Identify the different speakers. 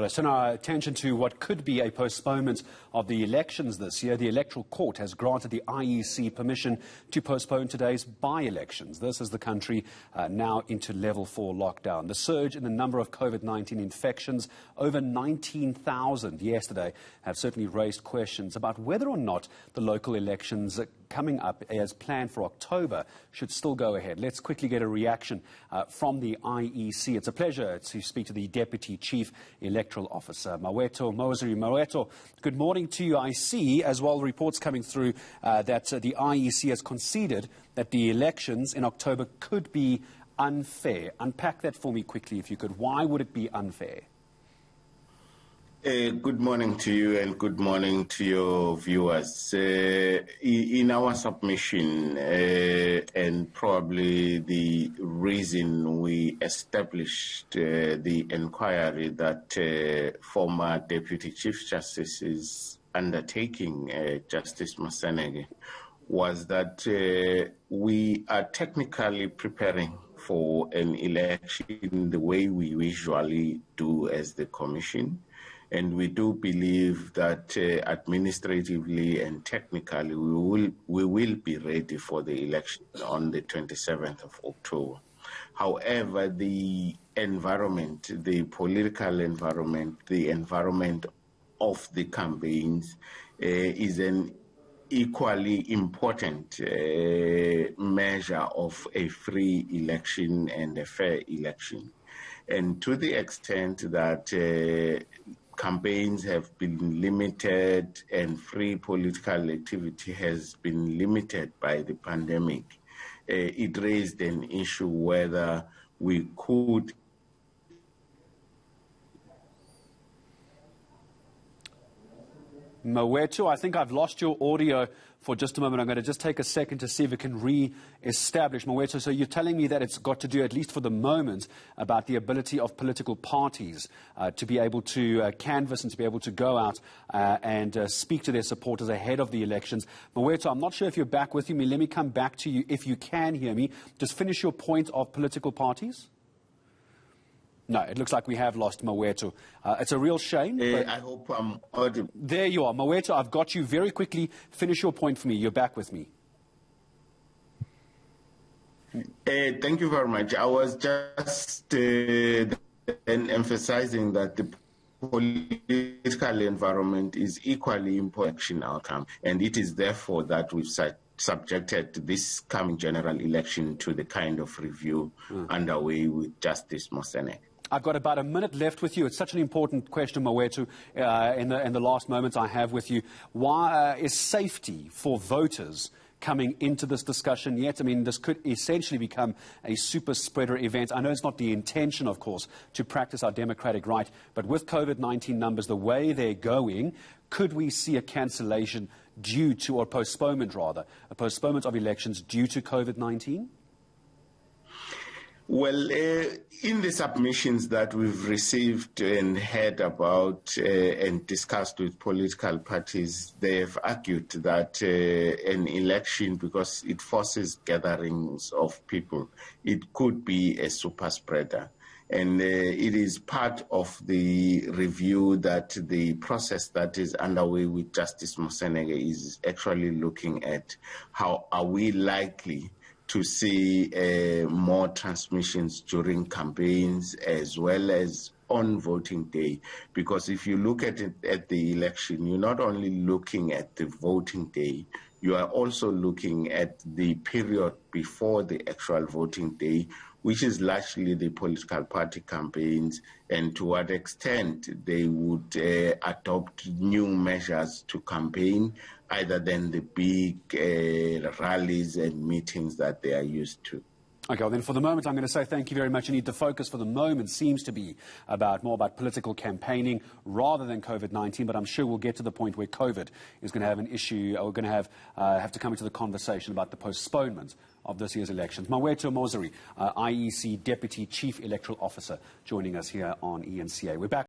Speaker 1: Let's turn our attention to what could be a postponement of the elections this year. The Electoral Court has granted the IEC permission to postpone today's by-elections. This is the country now into level 4 lockdown. The surge in the number of COVID-19 infections, over 19,000 yesterday, have certainly raised questions about whether or not the local elections coming up as planned for October should still go ahead. Let's quickly get a reaction from the IEC. It's a pleasure to speak to the Deputy Chief Electoral Officer, Mawethu, Mosery. Mawethu, good morning to you. I see as well reports coming through that the IEC has conceded that the elections in October could be unfair. Unpack that for me quickly if you could. Why would it be unfair?
Speaker 2: Good morning to you and good morning to your viewers. In our submission, and probably the reason we established the inquiry that former Deputy Chief Justice is undertaking, Justice Mosery, was that we are technically preparing for an election the way we usually do as the Commission. And we do believe that administratively and technically we will be ready for the election on the 27th of October. However, the environment, the political environment, the environment of the campaigns is an equally important measure of a free election and a fair election. And to the extent that campaigns have been limited and free political activity has been limited by the pandemic, it raised an issue whether we could.
Speaker 1: Mawethu, I think I've lost your audio for just a moment. I'm going to just take a second to see if it can re-establish. Mawethu, so you're telling me that it's got to do, at least for the moment, about the ability of political parties to be able to canvass and to be able to go out and speak to their supporters ahead of the elections. Mawethu, I'm not sure if you're back with me. Let me come back to you if you can hear me. Just finish your point of political parties. No, it looks like we have lost Mawethu. It's a real shame.
Speaker 2: I hope I'm audible.
Speaker 1: There you are. Mawethu, I've got you very quickly. Finish your point for me. You're back with me.
Speaker 2: Thank you very much. I was just emphasizing that the political environment is equally important outcome, and it is therefore that we've subjected this coming general election to the kind of review underway with Justice Mosery.
Speaker 1: I've got about a minute left with you. It's such an important question, Mawethu, in the last moments I have with you. Why is safety for voters coming into this discussion yet? I mean, this could essentially become a super spreader event. I know it's not the intention, of course, to practice our democratic right, but with COVID-19 numbers the way they're going, could we see a cancellation due to, or postponement rather, a postponement of elections due to COVID-19?
Speaker 2: Well, in the submissions that we've received and heard about and discussed with political parties, they have argued that an election, because it forces gatherings of people, it could be a super spreader. And it is part of the review that the process that is underway with Justice Mosery is actually looking at how are we likely to see more transmissions during campaigns as well as on voting day. Because if you look at it at the election, you're not only looking at the voting day, you are also looking at the period before the actual voting day, which is largely the political party campaigns, and to what extent they would adopt new measures to campaign, other than the big rallies and meetings that they are used to.
Speaker 1: Okay, well then for the moment I'm going to say thank you very much. Indeed, the focus for the moment seems to be more about political campaigning rather than COVID-19, but I'm sure we'll get to the point where COVID is going to have an issue, or we're going to have to come into the conversation about the postponement of this year's elections. Mawethu Mosery, IEC Deputy Chief Electoral Officer, joining us here on eNCA. We're back.